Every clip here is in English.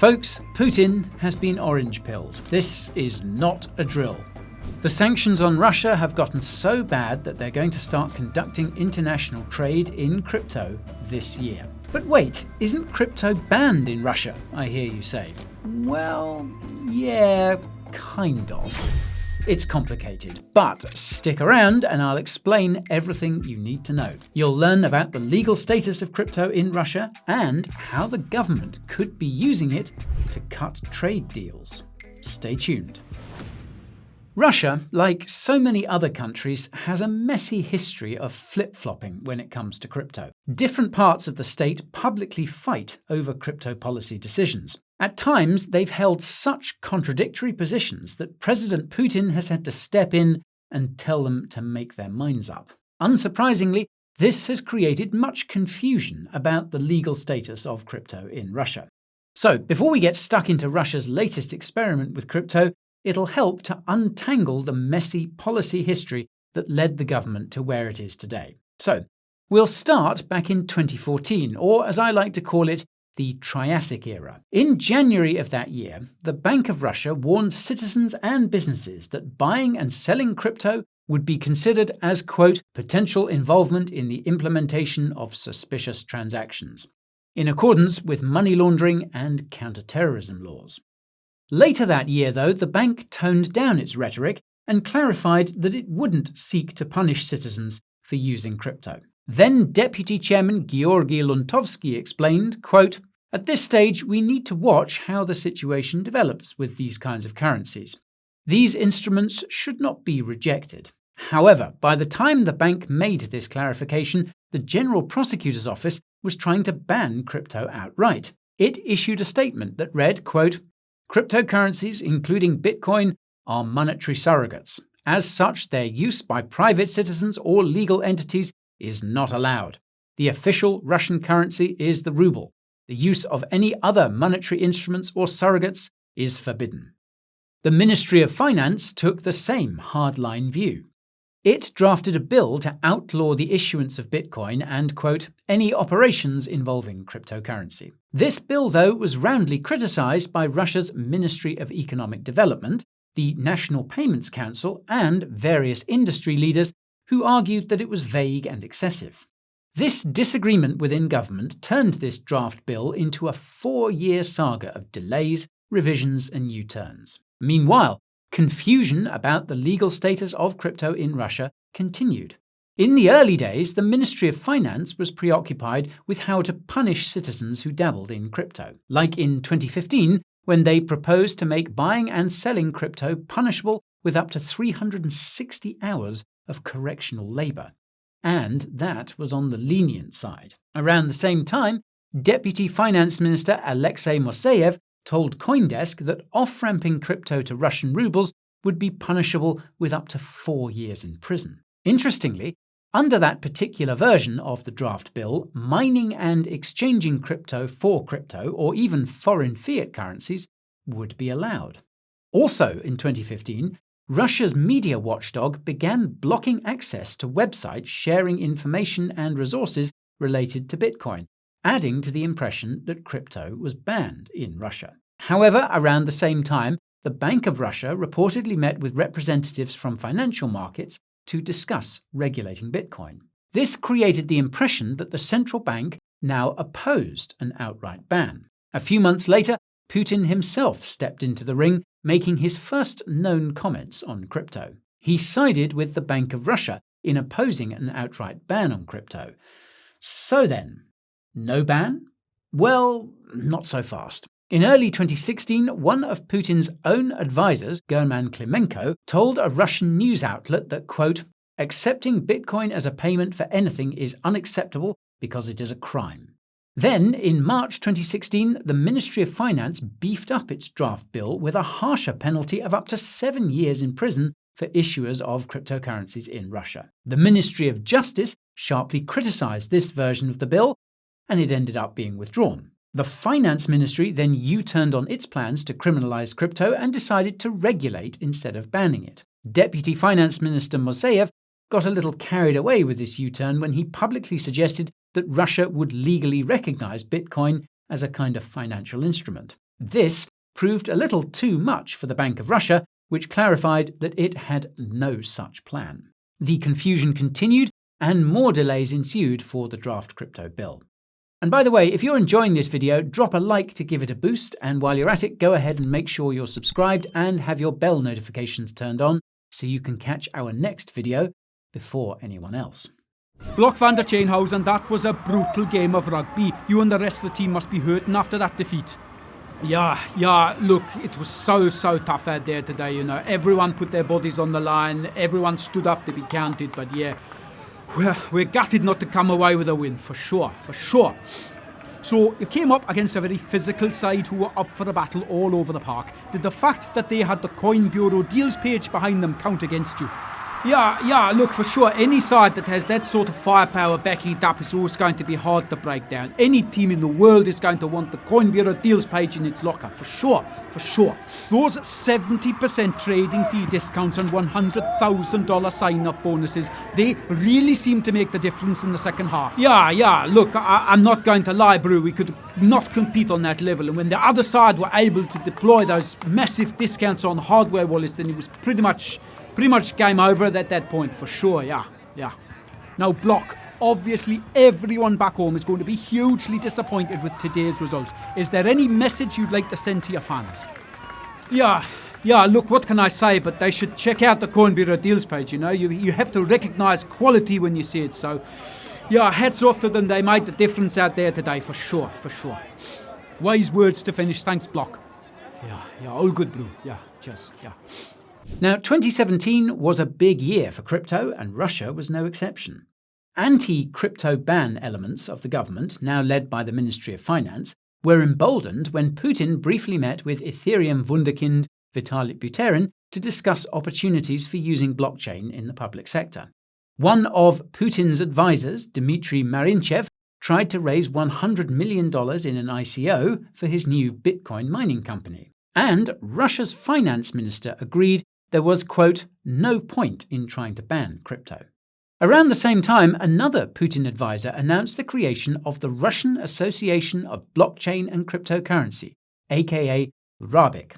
Folks, Putin has been orange-pilled. This is not a drill. The sanctions on Russia have gotten so bad that they're going to start conducting international trade in crypto this year. But wait, isn't crypto banned in Russia, I hear you say? Well, yeah, kind of. It's complicated, but stick around and I'll explain everything you need to know. You'll learn about the legal status of crypto in Russia and how the government could be using it to cut trade deals. Stay tuned. Russia, like so many other countries, has a messy history of flip-flopping when it comes to crypto. Different parts of the state publicly fight over crypto policy decisions. At times, they've held such contradictory positions that President Putin has had to step in and tell them to make their minds up. Unsurprisingly, this has created much confusion about the legal status of crypto in Russia. So, before we get stuck into Russia's latest experiment with crypto, it'll help to untangle the messy policy history that led the government to where it is today. So, we'll start back in 2014, or as I like to call it, the Triassic Era. In January of that year, the Bank of Russia warned citizens and businesses that buying and selling crypto would be considered as, quote, potential involvement in the implementation of suspicious transactions, in accordance with money laundering and counter-terrorism laws. Later that year, though, the bank toned down its rhetoric and clarified that it wouldn't seek to punish citizens for using crypto. Then Deputy Chairman Georgy Luntovsky explained, quote, at this stage, we need to watch how the situation develops with these kinds of currencies. These instruments should not be rejected. However, by the time the bank made this clarification, the General Prosecutor's Office was trying to ban crypto outright. It issued a statement that read, quote, cryptocurrencies, including Bitcoin, are monetary surrogates. As such, their use by private citizens or legal entities is not allowed. The official Russian currency is the ruble. The use of any other monetary instruments or surrogates is forbidden. The Ministry of Finance took the same hardline view. It drafted a bill to outlaw the issuance of Bitcoin and, quote, any operations involving cryptocurrency. This bill, though, was roundly criticized by Russia's Ministry of Economic Development, the National Payments Council, and various industry leaders who argued that it was vague and excessive. This disagreement within government turned this draft bill into a 4-year saga of delays, revisions, and U-turns. Meanwhile, confusion about the legal status of crypto in Russia continued. In the early days, the Ministry of Finance was preoccupied with how to punish citizens who dabbled in crypto, like in 2015, when they proposed to make buying and selling crypto punishable with up to 360 hours of correctional labour. And that was on the lenient side. Around the same time, Deputy Finance Minister Alexei Moiseev told CoinDesk that off-ramping crypto to Russian rubles would be punishable with up to 4 years in prison. Interestingly, under that particular version of the draft bill, mining and exchanging crypto for crypto, or even foreign fiat currencies, would be allowed. Also in 2015, Russia's media watchdog began blocking access to websites sharing information and resources related to Bitcoin, adding to the impression that crypto was banned in Russia. However, around the same time, the Bank of Russia reportedly met with representatives from financial markets to discuss regulating Bitcoin. This created the impression that the central bank now opposed an outright ban. A few months later, Putin himself stepped into the ring, making his first known comments on crypto. He sided with the Bank of Russia in opposing an outright ban on crypto. So then, no ban? Well, not so fast. In early 2016, one of Putin's own advisors, German Klimenko, told a Russian news outlet that, quote, accepting Bitcoin as a payment for anything is unacceptable because it is a crime. Then, in March 2016, the Ministry of Finance beefed up its draft bill with a harsher penalty of up to 7 years in prison for issuers of cryptocurrencies in Russia. The Ministry of Justice sharply criticized this version of the bill, and it ended up being withdrawn. The Finance Ministry then U-turned on its plans to criminalize crypto and decided to regulate instead of banning it. Deputy Finance Minister Moiseev got a little carried away with this U-turn when he publicly suggested that Russia would legally recognize Bitcoin as a kind of financial instrument. This proved a little too much for the Bank of Russia, which clarified that it had no such plan. The confusion continued, and more delays ensued for the draft crypto bill. And by the way, if you're enjoying this video, drop a like to give it a boost, and while you're at it, go ahead and make sure you're subscribed and have your bell notifications turned on so you can catch our next video before anyone else. Block van der Chainhausen, that was a brutal game of rugby. You and the rest of the team must be hurting after that defeat. Yeah, look, it was so tough out there today, Everyone put their bodies on the line, everyone stood up to be counted, but yeah, we're gutted not to come away with a win, for sure. So you came up against a very physical side who were up for a battle all over the park. Did the fact that they had the Coin Bureau deals page behind them count against you? Yeah, look, for sure, any side that has that sort of firepower backing it up is always going to be hard to break down. Any team in the world is going to want the Coin Bureau deals page in its locker, for sure. Those 70% trading fee discounts and $100,000 sign-up bonuses, they really seem to make the difference in the second half. Yeah, look, I'm not going to lie, Brew, we could not compete on that level, and when the other side were able to deploy those massive discounts on hardware wallets, then it was pretty much game over at that point, for sure, yeah. Now, Block, obviously everyone back home is going to be hugely disappointed with today's result. Is there any message you'd like to send to your fans? Yeah, look, what can I say, but they should check out the Coin Bureau deals page, You have to recognise quality when you see it, so yeah, hats off to them, they made the difference out there today, for sure. Wise words to finish, thanks, Block. Yeah, all good, Blue, yeah, cheers, yeah. Now, 2017 was a big year for crypto, and Russia was no exception. Anti-crypto ban elements of the government, now led by the Ministry of Finance, were emboldened when Putin briefly met with Ethereum wunderkind Vitalik Buterin to discuss opportunities for using blockchain in the public sector. One of Putin's advisors, Dmitry Marinchev, tried to raise $100 million in an ICO for his new Bitcoin mining company. And Russia's finance minister agreed there was, quote, no point in trying to ban crypto. Around the same time, another Putin advisor announced the creation of the Russian Association of Blockchain and Cryptocurrency, aka RABIC.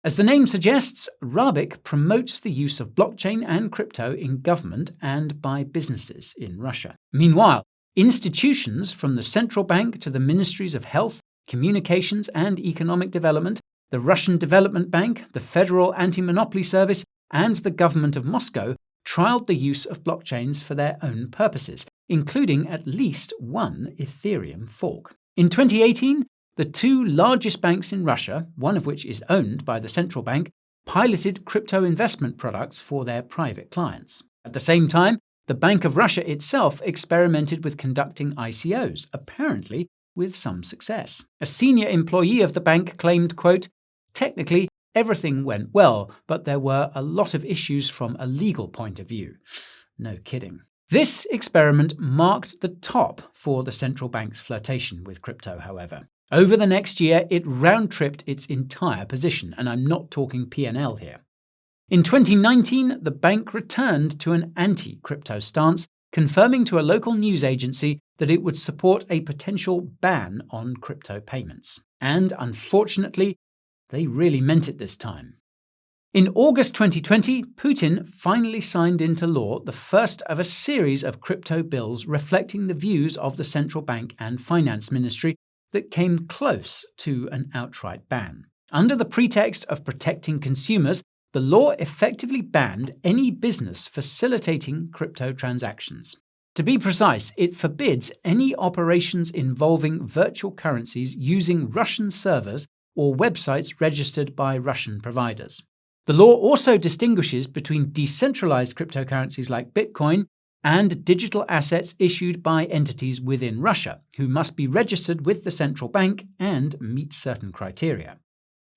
As the name suggests, RABIC promotes the use of blockchain and crypto in government and by businesses in Russia. Meanwhile, institutions from the central bank to the ministries of health, communications and economic development, the Russian Development Bank, the Federal Anti-Monopoly Service, and the government of Moscow trialed the use of blockchains for their own purposes, including at least one Ethereum fork. In 2018, the two largest banks in Russia, one of which is owned by the central bank, piloted crypto investment products for their private clients. At the same time, the Bank of Russia itself experimented with conducting ICOs, apparently with some success. A senior employee of the bank claimed, quote, technically, everything went well, but there were a lot of issues from a legal point of view. No kidding. This experiment marked the top for the central bank's flirtation with crypto, however. Over the next year, it round-tripped its entire position, and I'm not talking P&L here. In 2019, the bank returned to an anti-crypto stance, confirming to a local news agency that it would support a potential ban on crypto payments. And unfortunately, they really meant it this time. In August 2020, Putin finally signed into law the first of a series of crypto bills reflecting the views of the central bank and finance ministry that came close to an outright ban. Under the pretext of protecting consumers, the law effectively banned any business facilitating crypto transactions. To be precise, it forbids any operations involving virtual currencies using Russian servers or websites registered by Russian providers. The law also distinguishes between decentralized cryptocurrencies like Bitcoin and digital assets issued by entities within Russia, who must be registered with the central bank and meet certain criteria.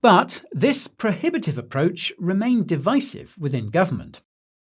But this prohibitive approach remained divisive within government.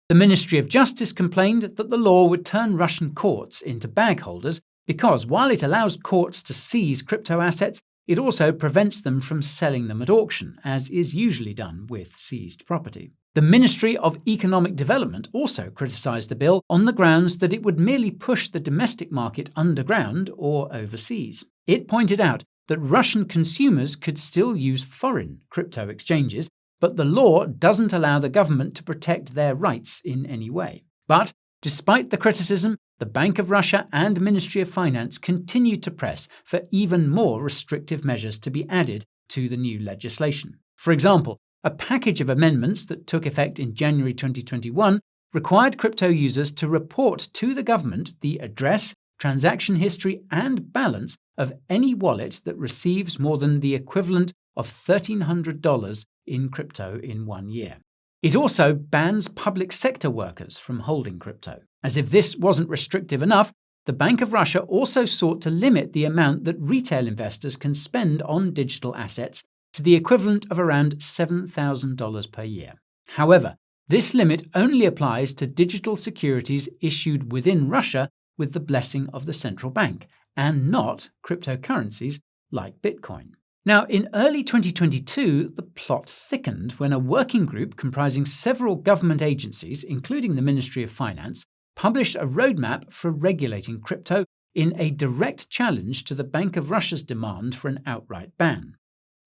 The Ministry of Justice complained that the law would turn Russian courts into bag holders because while it allows courts to seize crypto assets, it also prevents them from selling them at auction, as is usually done with seized property. The Ministry of Economic Development also criticised the bill on the grounds that it would merely push the domestic market underground or overseas. It pointed out that Russian consumers could still use foreign crypto exchanges, but the law doesn't allow the government to protect their rights in any way. But despite the criticism, the Bank of Russia and Ministry of Finance continued to press for even more restrictive measures to be added to the new legislation. For example, a package of amendments that took effect in January 2021 required crypto users to report to the government the address, transaction history, and balance of any wallet that receives more than the equivalent of $1,300 in crypto in 1 year. It also bans public sector workers from holding crypto. As if this wasn't restrictive enough, the Bank of Russia also sought to limit the amount that retail investors can spend on digital assets to the equivalent of around $7,000 per year. However, this limit only applies to digital securities issued within Russia with the blessing of the central bank, and not cryptocurrencies like Bitcoin. Now, in early 2022, the plot thickened when a working group comprising several government agencies, including the Ministry of Finance, published a roadmap for regulating crypto in a direct challenge to the Bank of Russia's demand for an outright ban.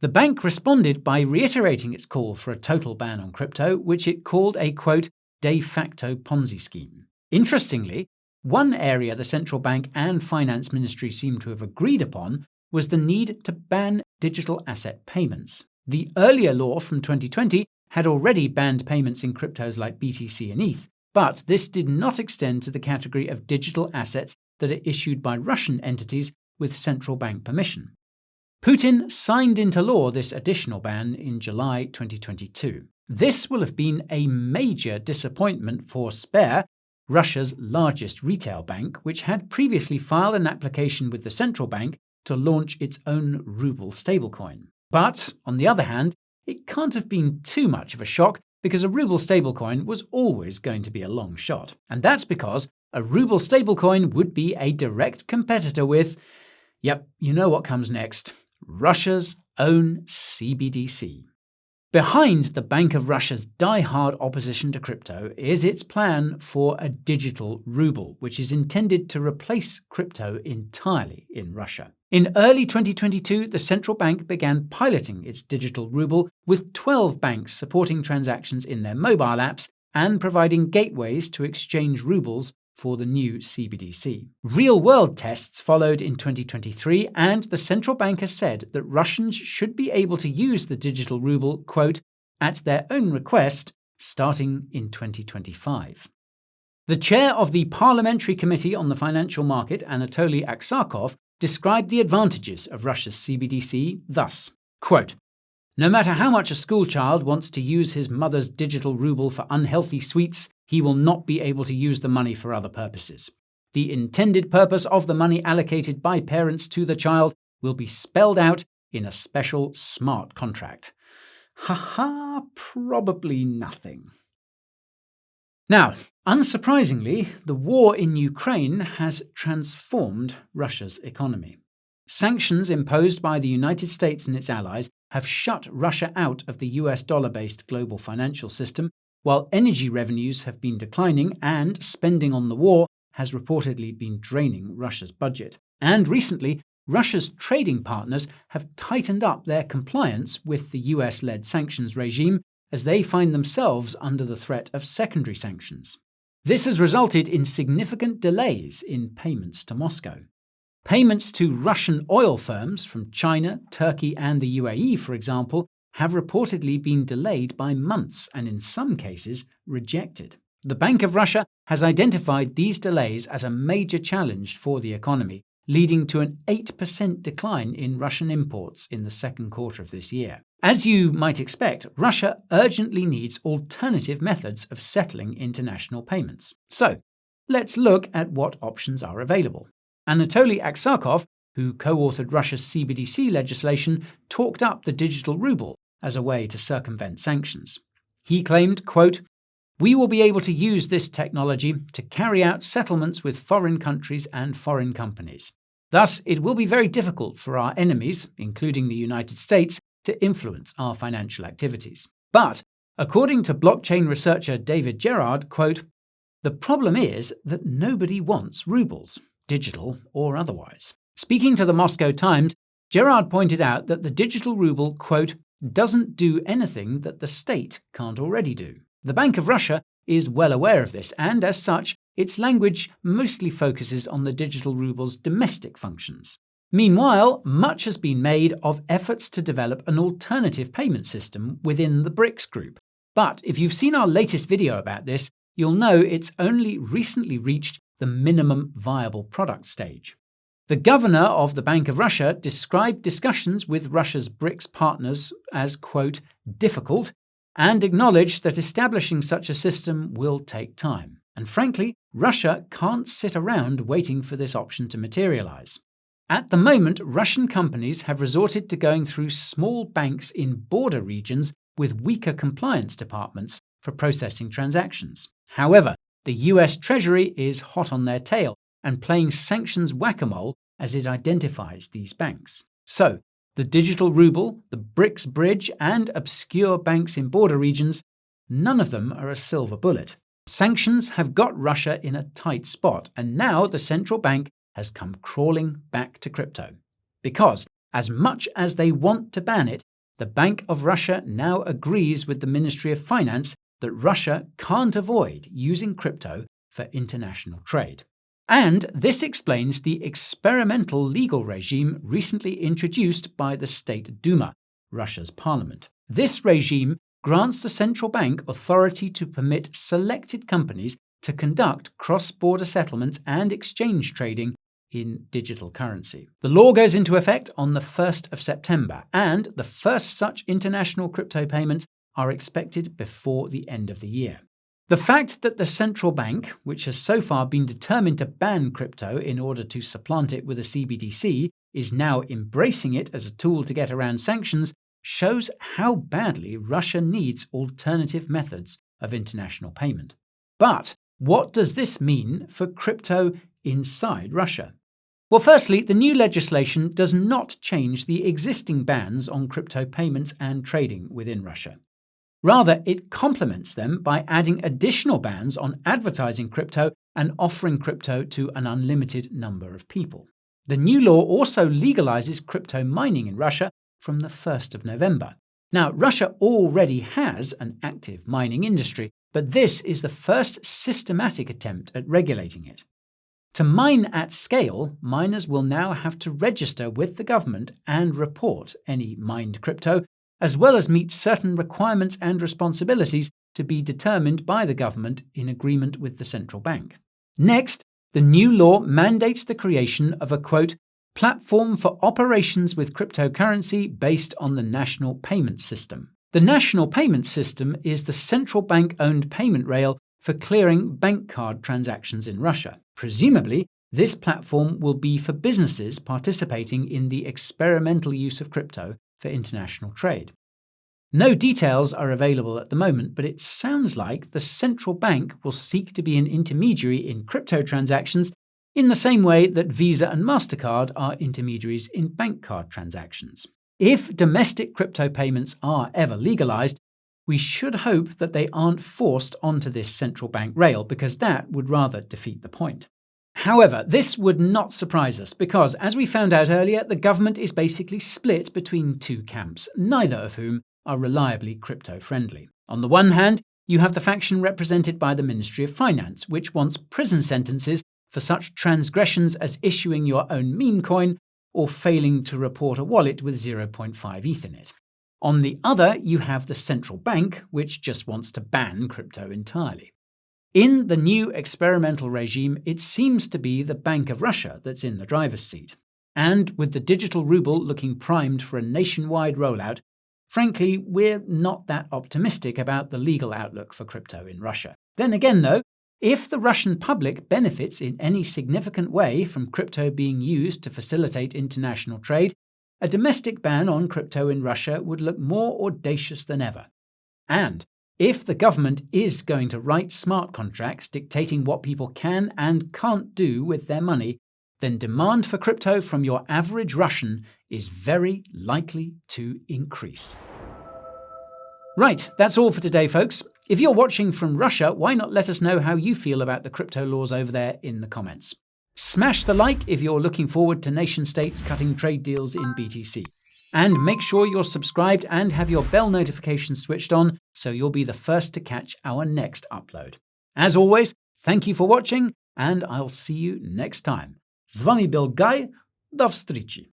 The bank responded by reiterating its call for a total ban on crypto, which it called a, quote, de facto Ponzi scheme. Interestingly, one area the central bank and finance ministry seem to have agreed upon was the need to ban digital asset payments. The earlier law from 2020 had already banned payments in cryptos like BTC and ETH, but this did not extend to the category of digital assets that are issued by Russian entities with central bank permission. Putin signed into law this additional ban in July 2022. This will have been a major disappointment for Sber, Russia's largest retail bank, which had previously filed an application with the central bank to launch its own ruble stablecoin. But, on the other hand, it can't have been too much of a shock because a ruble stablecoin was always going to be a long shot. And that's because a ruble stablecoin would be a direct competitor with, yep, you know what comes next, Russia's own CBDC. Behind the Bank of Russia's die-hard opposition to crypto is its plan for a digital ruble, which is intended to replace crypto entirely in Russia. In early 2022, the central bank began piloting its digital ruble, with 12 banks supporting transactions in their mobile apps and providing gateways to exchange rubles for the new CBDC. Real-world tests followed in 2023, and the central bank has said that Russians should be able to use the digital ruble, quote, at their own request, starting in 2025. The chair of the Parliamentary Committee on the Financial Market, Anatoly Aksakov, described the advantages of Russia's CBDC thus, quote, no matter how much a schoolchild wants to use his mother's digital ruble for unhealthy sweets, he will not be able to use the money for other purposes. The intended purpose of the money allocated by parents to the child will be spelled out in a special smart contract. Ha, probably nothing. Now, unsurprisingly, the war in Ukraine has transformed Russia's economy. Sanctions imposed by the United States and its allies have shut Russia out of the US dollar-based global financial system, while energy revenues have been declining and spending on the war has reportedly been draining Russia's budget. And recently, Russia's trading partners have tightened up their compliance with the US-led sanctions regime as they find themselves under the threat of secondary sanctions. This has resulted in significant delays in payments to Moscow. Payments to Russian oil firms from China, Turkey, and the UAE, for example, have reportedly been delayed by months and in some cases rejected. The Bank of Russia has identified these delays as a major challenge for the economy, leading to an 8% decline in Russian imports in the second quarter of this year. As you might expect, Russia urgently needs alternative methods of settling international payments. So, let's look at what options are available. Anatoly Aksakov, who co-authored Russia's CBDC legislation, talked up the digital ruble as a way to circumvent sanctions. He claimed, quote, we will be able to use this technology to carry out settlements with foreign countries and foreign companies. Thus, it will be very difficult for our enemies, including the United States, to influence our financial activities. But, according to blockchain researcher David Gerard, quote, the problem is that nobody wants rubles, digital or otherwise. Speaking to the Moscow Times, Gerard pointed out that the digital ruble, quote, doesn't do anything that the state can't already do. The Bank of Russia is well aware of this, and as such, its language mostly focuses on the digital ruble's domestic functions. Meanwhile, much has been made of efforts to develop an alternative payment system within the BRICS group. But if you've seen our latest video about this, you'll know it's only recently reached the minimum viable product stage. The governor of the Bank of Russia described discussions with Russia's BRICS partners as, quote, difficult, and acknowledged that establishing such a system will take time. And frankly, Russia can't sit around waiting for this option to materialize. At the moment, Russian companies have resorted to going through small banks in border regions with weaker compliance departments for processing transactions. However, the US Treasury is hot on their tail and playing sanctions whack-a-mole as it identifies these banks. So, the digital ruble, the BRICS bridge, and obscure banks in border regions, none of them are a silver bullet. Sanctions have got Russia in a tight spot, and now the central bank has come crawling back to crypto. Because, as much as they want to ban it, the Bank of Russia now agrees with the Ministry of Finance that Russia can't avoid using crypto for international trade. And this explains the experimental legal regime recently introduced by the State Duma, Russia's parliament. This regime grants the central bank authority to permit selected companies to conduct cross-border settlements and exchange trading in digital currency. The law goes into effect on the 1st of September, and the first such international crypto payments are expected before the end of the year. The fact that the central bank, which has so far been determined to ban crypto in order to supplant it with a CBDC, is now embracing it as a tool to get around sanctions shows how badly Russia needs alternative methods of international payment. But what does this mean for crypto inside Russia? Well, firstly, the new legislation does not change the existing bans on crypto payments and trading within Russia. Rather, it complements them by adding additional bans on advertising crypto and offering crypto to an unlimited number of people. The new law also legalizes crypto mining in Russia from the 1st of November. Now, Russia already has an active mining industry, but this is the first systematic attempt at regulating it. To mine at scale, miners will now have to register with the government and report any mined crypto, as well as meet certain requirements and responsibilities to be determined by the government in agreement with the central bank. Next, the new law mandates the creation of a, quote, platform for operations with cryptocurrency based on the national payment system. The national payment system is the central bank-owned payment rail for clearing bank card transactions in Russia. Presumably, this platform will be for businesses participating in the experimental use of crypto for international trade. No details are available at the moment, but it sounds like the central bank will seek to be an intermediary in crypto transactions in the same way that Visa and MasterCard are intermediaries in bank card transactions. If domestic crypto payments are ever legalized, we should hope that they aren't forced onto this central bank rail, because that would rather defeat the point. However, this would not surprise us because, as we found out earlier, the government is basically split between two camps, neither of whom are reliably crypto-friendly. On the one hand, you have the faction represented by the Ministry of Finance, which wants prison sentences for such transgressions as issuing your own meme coin or failing to report a wallet with 0.5 ETH in it. On the other, you have the central bank, which just wants to ban crypto entirely. In the new experimental regime, it seems to be the Bank of Russia that's in the driver's seat. And with the digital ruble looking primed for a nationwide rollout, frankly, we're not that optimistic about the legal outlook for crypto in Russia. Then again, though, if the Russian public benefits in any significant way from crypto being used to facilitate international trade, a domestic ban on crypto in Russia would look more audacious than ever. And if the government is going to write smart contracts dictating what people can and can't do with their money, then demand for crypto from your average Russian is very likely to increase. Right, that's all for today, folks. If you're watching from Russia, why not let us know how you feel about the crypto laws over there in the comments. Smash the like if you're looking forward to nation-states cutting trade deals in BTC. And make sure you're subscribed and have your bell notifications switched on so you'll be the first to catch our next upload. As always, thank you for watching, and I'll see you next time. Z wami był Guy, do встречи.